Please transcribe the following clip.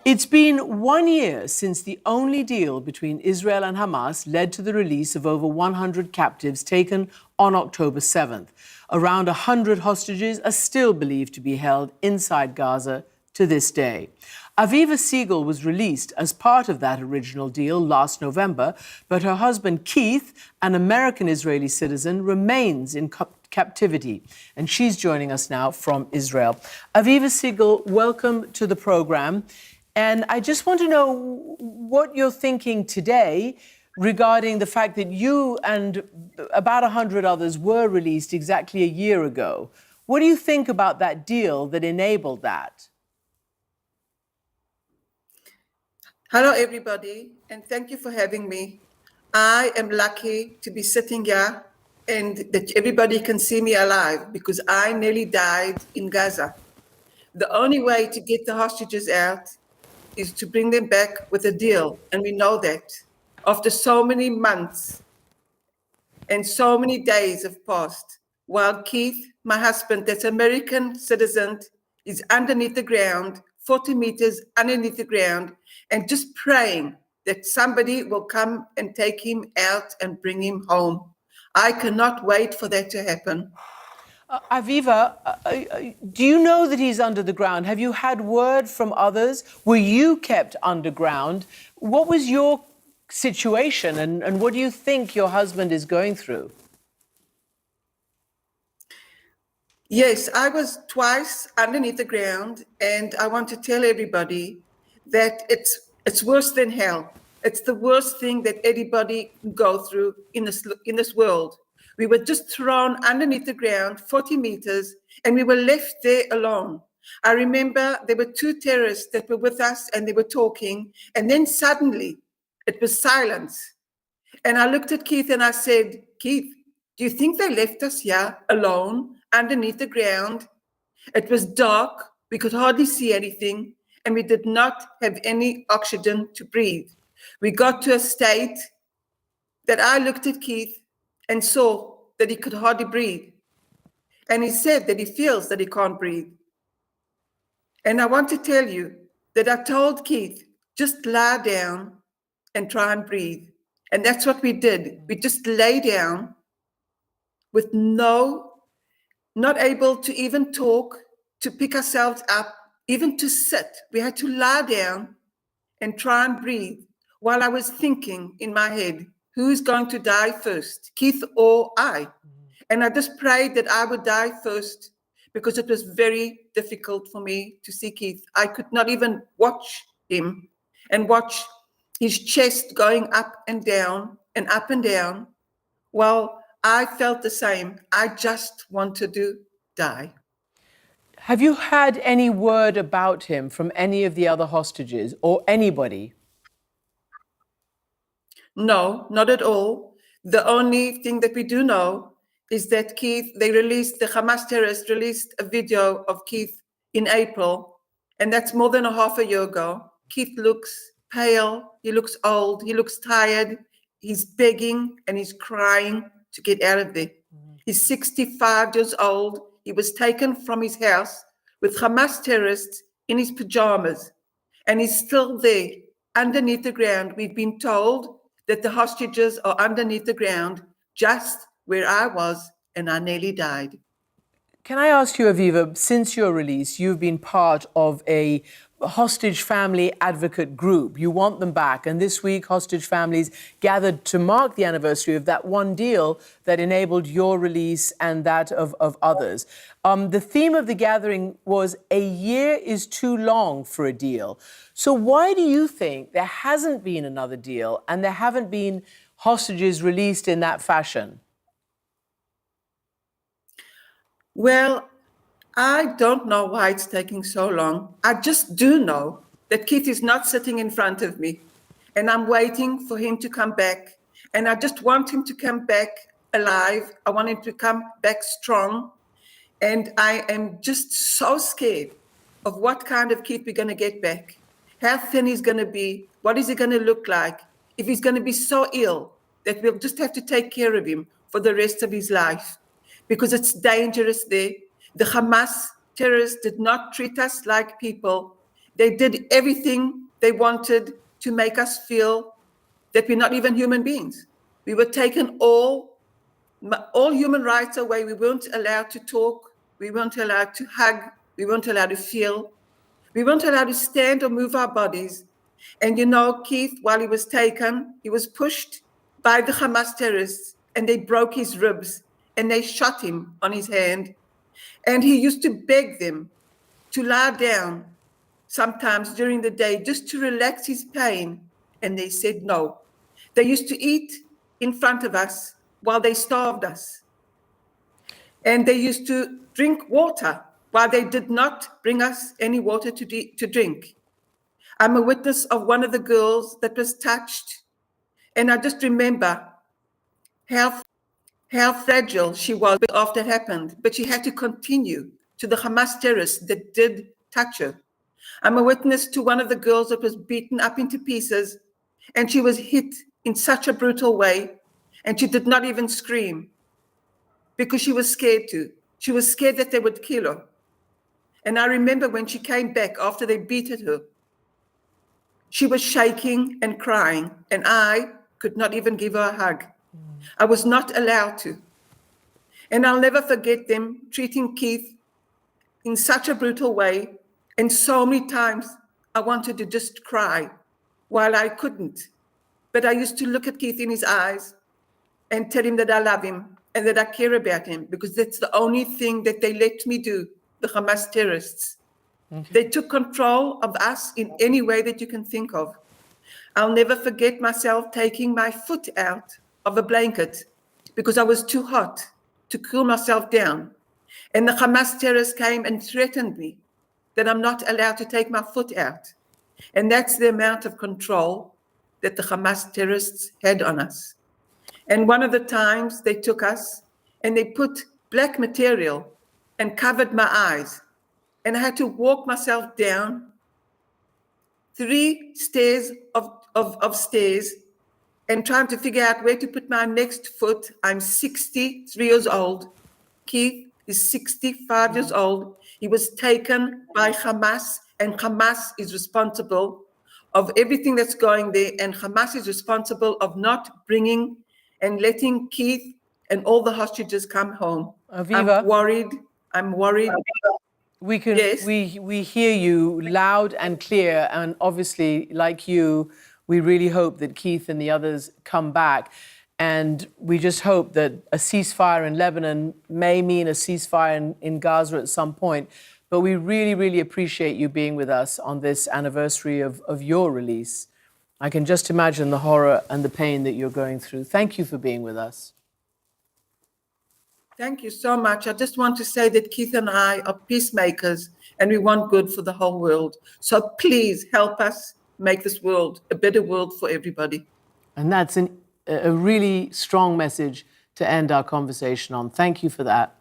It's been 1 year since the only deal between Israel and Hamas led to the release of over 100 captives taken on October 7th. Around 100 hostages are still believed to be held inside Gaza to this day. Aviva Siegel was released as part of that original deal last November, but her husband Keith, an American-Israeli citizen, remains in captivity. And she's joining us now from Israel. Aviva Siegel, welcome to the program. And I just want to know what you're thinking today regarding the fact that you and about 100 others were released exactly a year ago. What do you think about that deal that enabled that? Hello, everybody, and thank you for having me. I am lucky to be sitting here and that everybody can see me alive because I nearly died in Gaza. The only way to get the hostages out is to bring them back with a deal, and we know that. After so many months and so many days have passed, while Keith, my husband, that's American citizen, is underneath the ground, 40 meters underneath the ground, and just praying that somebody will come and take him out and bring him home. I cannot wait for that to happen. Aviva, do you know that he's under the ground? Have you had word from others? Were you kept underground? What was your situation and what do you think your husband is going through? Yes, I was twice underneath the ground, and I want to tell everybody that it's worse than hell. It's the worst thing that anybody can go through in this world. We were just thrown underneath the ground, 40 meters, and we were left there alone. I remember there were two terrorists that were with us, and they were talking, and then suddenly it was silence. And I looked at Keith and I said, Keith, do you think they left us here alone underneath the ground? It was dark, we could hardly see anything, and we did not have any oxygen to breathe. We got to a state that I looked at Keith and saw that he could hardly breathe. And he said that he feels that he can't breathe. And I want to tell you that I told Keith, just lie down and try and breathe. And that's what we did. We just lay down with not able to even talk, to pick ourselves up, even to sit. We had to lie down and try and breathe while I was thinking in my head, who's going to die first, Keith or I? And I just prayed that I would die first because it was very difficult for me to see Keith. I could not even watch him and watch his chest going up and down and up and down. Well, I felt the same. I just wanted to die. Have you had any word about him from any of the other hostages or anybody? No, not at all. The only thing that we do know is that Keith, the Hamas terrorists released a video of Keith in April, and that's more than a half a year ago. Keith looks pale, he looks old, he looks tired, he's begging and he's crying to get out of there. He's 65 years old. He was taken from his house with Hamas terrorists in his pajamas, and he's still there underneath the ground. We've been told that the hostages are underneath the ground, just where I was, and I nearly died. Can I ask you, Aviva, since your release, you've been part of a hostage family advocate group. You want them back. And this week, hostage families gathered to mark the anniversary of that one deal that enabled your release and that of others. The theme of the gathering was a year is too long for a deal. So why do you think there hasn't been another deal and there haven't been hostages released in that fashion? Well, I don't know why it's taking so long. I just do know that Keith is not sitting in front of me, and I'm waiting for him to come back. And I just want him to come back alive. I want him to come back strong. And I am just so scared of what kind of Keith we're going to get back, how thin he's going to be, what is he going to look like, if he's going to be so ill that we'll just have to take care of him for the rest of his life, because it's dangerous there. The Hamas terrorists did not treat us like people, They did everything they wanted to make us feel that we're not even human beings. We were taken all human rights away. We weren't allowed to talk. We weren't allowed to hug. We weren't allowed to feel. We weren't allowed to stand or move our bodies. And you know, Keith, while he was taken, he was pushed by the Hamas terrorists, and they broke his ribs and they shot him on his hand. And he used to beg them to lie down sometimes during the day just to relax his pain. And they said no. They used to eat in front of us while they starved us. And they used to drink water while they did not bring us any water to drink. I'm a witness of one of the girls that was touched. And I just remember how fragile she was after it happened, but she had to continue to the Hamas terrorists that did touch her. I'm a witness to one of the girls that was beaten up into pieces, and she was hit in such a brutal way, and she did not even scream because she was scared to. She was scared that they would kill her. And I remember when she came back after they beat her, she was shaking and crying, and I could not even give her a hug. I was not allowed to. And I'll never forget them treating Keith in such a brutal way. And so many times I wanted to just cry while I couldn't. But I used to look at Keith in his eyes and tell him that I love him and that I care about him, because that's the only thing that they let me do, the Hamas terrorists. Okay. They took control of us in any way that you can think of. I'll never forget myself taking my foot out of a blanket because I was too hot to cool myself down. And the Hamas terrorists came and threatened me that I'm not allowed to take my foot out. And that's the amount of control that the Hamas terrorists had on us. And one of the times they took us and they put black material and covered my eyes. And I had to walk myself down 3 stairs of stairs and trying to figure out where to put my next foot. I'm 63 years old. Keith is 65 years old. He was taken by Hamas, and Hamas is responsible of everything that's going there, and Hamas is responsible of not bringing and letting Keith and all the hostages come home. Aviva, I'm worried. We can, yes. we hear you loud and clear, and obviously, like you, we really hope that Keith and the others come back. And we just hope that a ceasefire in Lebanon may mean a ceasefire in Gaza at some point. But we really, really appreciate you being with us on this anniversary of your release. I can just imagine the horror and the pain that you're going through. Thank you for being with us. Thank you so much. I just want to say that Keith and I are peacemakers, and we want good for the whole world. So please help us make this world a better world for everybody. And that's a really strong message to end our conversation on. Thank you for that.